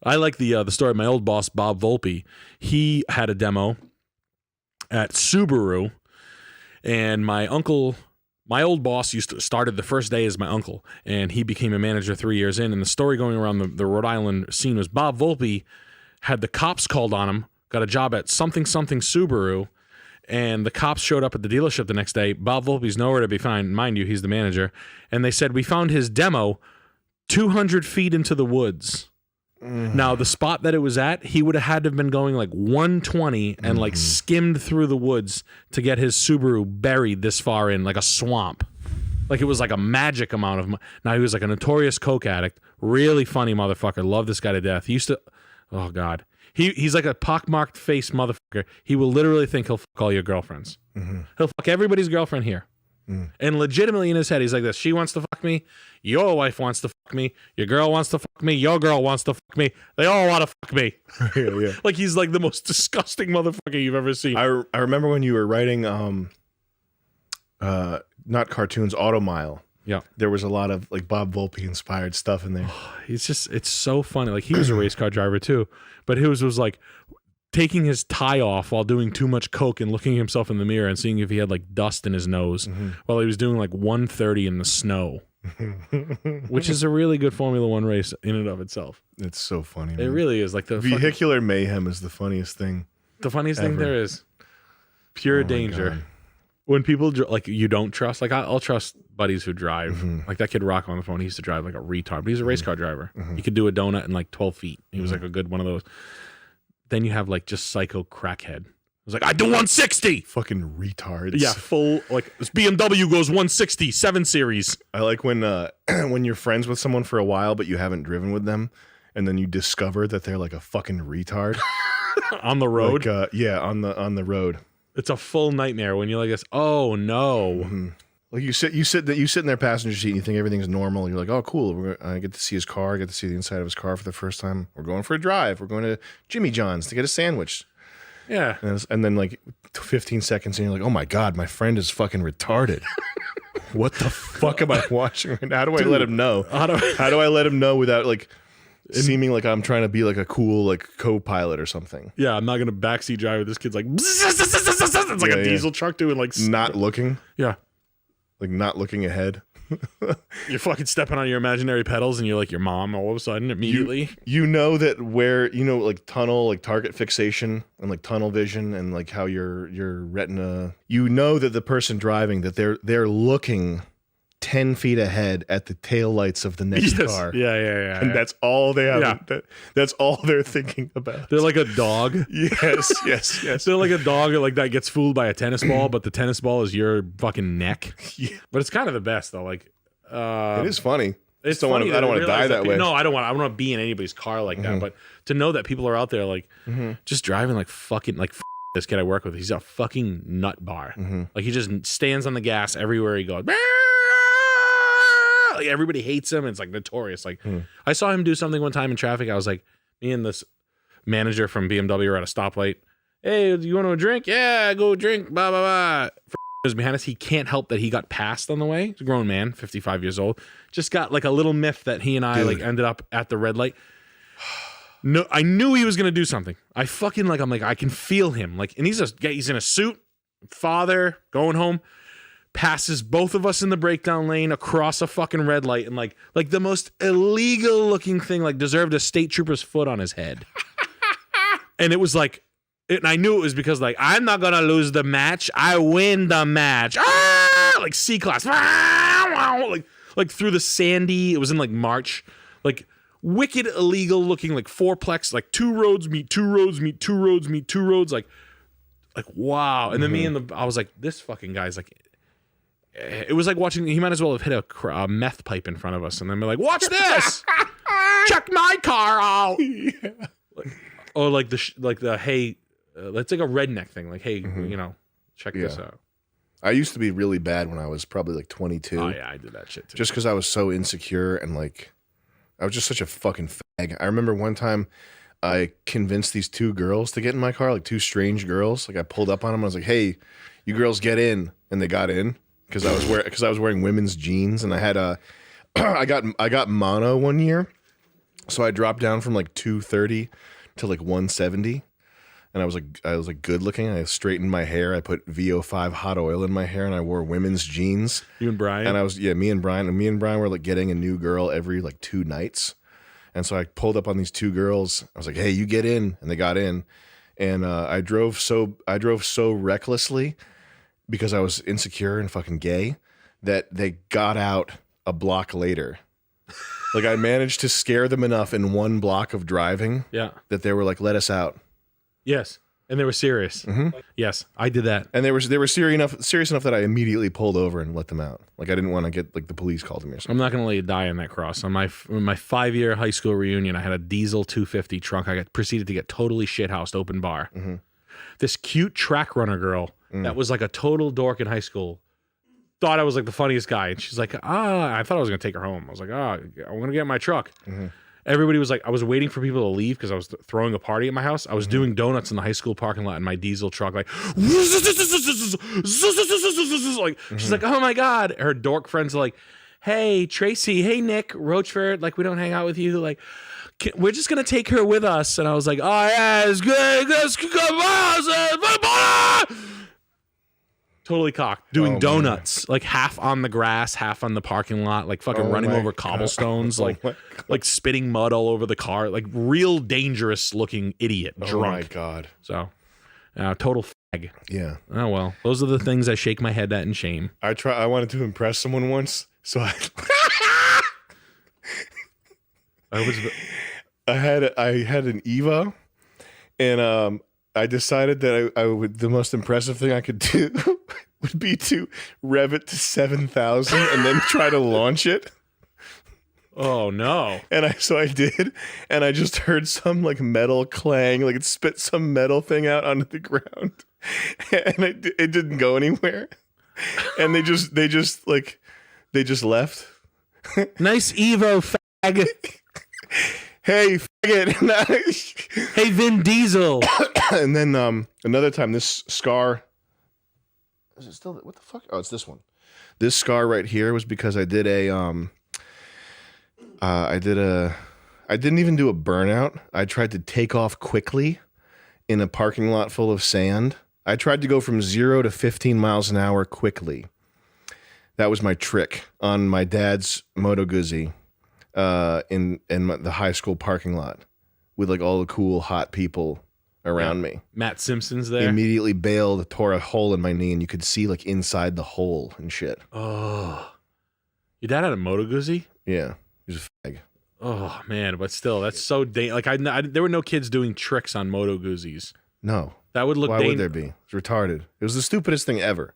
I like the story of my old boss, Bob Volpe. He had a demo at Subaru, and my old boss started the first day as my uncle, and he became a manager 3 years in. And the story going around the Rhode Island scene was Bob Volpe had the cops called on him, got a job at something Subaru, and the cops showed up at the dealership the next day. Bob Volpe's nowhere to be found. Mind you, he's the manager. And they said, we found his demo 200 feet into the woods. Now, the spot that it was at, he would have had to have been going like 120 and like skimmed through the woods to get his Subaru buried this far in like a swamp. Like it was like a magic amount of Now, he was like a notorious coke addict, really funny motherfucker. Love this guy to death. He used to, oh God. He's like a pockmarked face motherfucker. He will literally think he'll fuck all your girlfriends. He'll fuck everybody's girlfriend here. And legitimately in his head, he's like this. She wants to fuck me. Your wife wants to fuck me. Your girl wants to fuck me. Your girl wants to fuck me. They all want to fuck me. Yeah. Like he's like the most disgusting motherfucker you've ever seen. I remember when you were writing, not cartoons, Automile. Yeah. There was a lot of like Bob Volpe inspired stuff in there. It's so funny. Like he was a race car driver too, but his was like taking his tie off while doing too much coke and looking himself in the mirror and seeing if he had like dust in his nose while he was doing like 130 in the snow, which is a really good Formula One race in and of itself. It's so funny, man. It really is. Like the vehicular mayhem is the funniest thing. The funniest thing there is pure danger. When people like you don't trust, like I'll trust buddies who drive. Like that kid Rock on the phone, he used to drive like a retard, but he's a race car driver. He could do a donut in like 12 feet. He was like a good one of those. Then you have like just psycho crackhead. It was like, I do 160. Fucking retards. Yeah, full like this BMW goes 160, 7 Series. I like when you're friends with someone for a while, but you haven't driven with them, and then you discover that they're like a fucking retard on the road. Like, yeah, on the road. It's a full nightmare when you're like this. Oh no. Like you sit in their passenger seat and you think everything's normal. You're like, oh, cool. I get to see his car. I get to see the inside of his car for the first time. We're going for a drive. We're going to Jimmy John's to get a sandwich. Yeah. And then like 15 seconds and you're like, oh my God, my friend is fucking retarded. What the fuck am I watching right now? How do I let him know? How do I let him know without like seeming like I'm trying to be like a cool like co-pilot or something? Yeah, I'm not going to backseat drive with this kid's like, it's like a diesel truck doing like. Not looking? Yeah. Like not looking ahead. You're fucking stepping on your imaginary pedals and you're like your mom all of a sudden immediately. You know that where, like tunnel, like target fixation and like tunnel vision and like how your retina, you know that the person driving that they're looking 10 feet ahead at the taillights of the next car. Yeah. And that's all they have. Yeah. That's all they're thinking about. They're like a dog. Yes. They're like a dog like that gets fooled by a tennis ball, but the tennis ball is your fucking neck. Yeah. But it's kind of the best though. Like it is funny. I don't want to die that way. No, I don't want to be in anybody's car like that. But to know that people are out there like just driving like fucking like this kid I work with, he's a fucking nut bar. Like he just stands on the gas everywhere he goes. Like everybody hates him. And it's like notorious. Like I saw him do something one time in traffic. I was like, me and this manager from BMW are at a stoplight. Hey, you want a drink? Yeah, go drink. Blah, blah, blah. For behind us, he can't help that he got passed on the way. He's a grown man, 55 years old. Just got like a little miff that he and I like ended up at the red light. No, I knew he was gonna do something. I fucking like. I'm like, I can feel him. Like, and he's in a suit, father, going home. Passes both of us in the breakdown lane across a fucking red light and like the most illegal looking thing, like deserved a state trooper's foot on his head. And it was like, and I knew it was because like, I'm not going to lose the match. I win the match. Like C-class. Like through the sandy, it was in like March, like wicked illegal looking, like fourplex, like two roads meet two roads meet two roads meet two roads. Like wow. And then I was like, this fucking guy's like, it was like watching. He might as well have hit a meth pipe in front of us, and then be like, "Watch this! Check my car out!" Yeah. Or like the hey, it's like a redneck thing. Like, hey, check this out. I used to be really bad when I was probably like 22. Oh yeah, I did that shit too. Just because I was so insecure and like, I was just such a fucking fag. I remember one time I convinced these two girls to get in my car, like two strange girls. Like I pulled up on them. I was like, "Hey, you girls get in," and they got in. Because I was wearing women's jeans and I had I got mono one year, So I dropped down from like 230 to like 170. And I was like good looking. I straightened my hair. I put VO5 hot oil in my hair, and I wore women's jeans. You and Brian? And me and Brian were like getting a new girl every like 2 nights. And so I pulled up on these 2 girls. I was like, "Hey, you get in," and they got in. And I drove so recklessly because I was insecure and fucking gay that they got out a block later. Like I managed to scare them enough in 1 block of driving, that they were like, "Let us out." Yes, and they were serious. Yes, I did that, and they were serious enough that I immediately pulled over and let them out. Like I didn't want to get like the police called me or something. I'm not gonna let you die on that cross. On my 5-year high school reunion, I had a diesel 250 truck. I proceeded to get totally shithoused open bar. This cute track runner girl that was like a total dork in high school thought I was like the funniest guy, and she's like, I thought I was gonna take her home. I was like, I'm gonna get in my truck. Everybody was like, I was waiting for people to leave because I was throwing a party at my house. I was doing donuts in the high school parking lot in my diesel truck, like, she's like, oh my God. Her dork friends are like, hey, Tracy, hey, Nick, Rochefort, like, we don't hang out with you. Like, we're just going to take her with us. And I was like, oh, yeah, it's good. Totally cocked. Doing donuts, like half on the grass, half on the parking lot, like fucking running over cobblestones, like spitting mud all over the car, like real dangerous looking idiot, drunk. Oh my God. So, total fag. Yeah. Oh well, those are the things I shake my head at in shame. I wanted to impress someone once, so I had an Evo, and I decided that I would, the most impressive thing I could do would be to rev it to 7,000 and then try to launch it. Oh no. And so I did, and I just heard some like metal clang, like it spit some metal thing out onto the ground. And it didn't go anywhere. And they just left. Nice Evo, fag. Hey, faggot. Hey, Vin Diesel. And then another time, this scar. Is it still? What the fuck? Oh, it's this one. This scar right here was because I did I didn't even do a burnout. I tried to take off quickly in a parking lot full of sand. I tried to go from 0 to 15 miles an hour quickly. That was my trick on my dad's Moto Guzzi in the high school parking lot with like all the cool hot people around me. Matt Simpson's there. Immediately bailed, tore a hole in my knee, and you could see like inside the hole and shit. Oh, your dad had a Moto Guzzi? Yeah, he was a fag. Oh man, but still, that's so like there were no kids doing tricks on Moto Guzzis. No, that would look. Why would there be? It's retarded. It was the stupidest thing ever.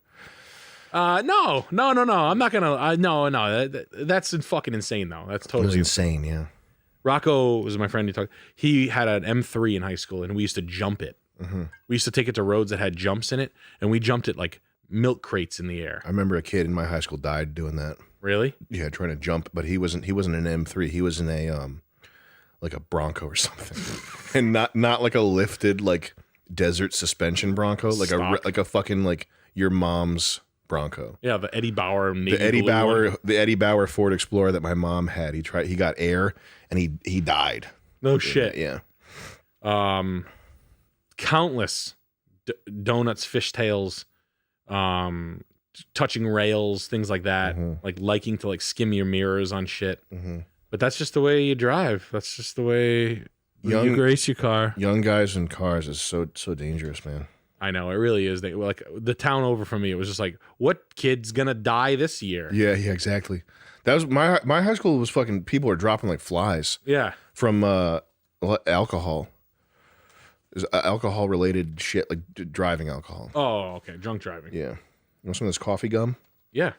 No. I'm not gonna. No. That's fucking insane though. That's totally it was insane. Yeah. Rocco was my friend. He had an M3 in high school, and we used to jump it. We used to take it to roads that had jumps in it, and we jumped it like milk crates in the air. I remember a kid in my high school died doing that. Really? Yeah, trying to jump, but he wasn't an M3. He was in a like a Bronco or something, and not like a lifted like desert suspension Bronco, like a fucking like your mom's Bronco. Yeah, the Eddie Bauer. The Eddie Bauer Ford Explorer that my mom had. He got air and he died. No shit. Yeah. Countless donuts, fishtails, touching rails, things like that. Like liking to like skim your mirrors on shit. But that's just the way you drive. That's just the way you grace your car. Young guys in cars is so dangerous, man. I know, it really is. Like the town over from me, it was just like, what kid's gonna die this year? Yeah, exactly. That was my high school was fucking, people were dropping like flies. Yeah. From alcohol. There's alcohol related shit, like driving alcohol. Oh, okay. Drunk driving. Yeah. You want some of this coffee gum? Yeah.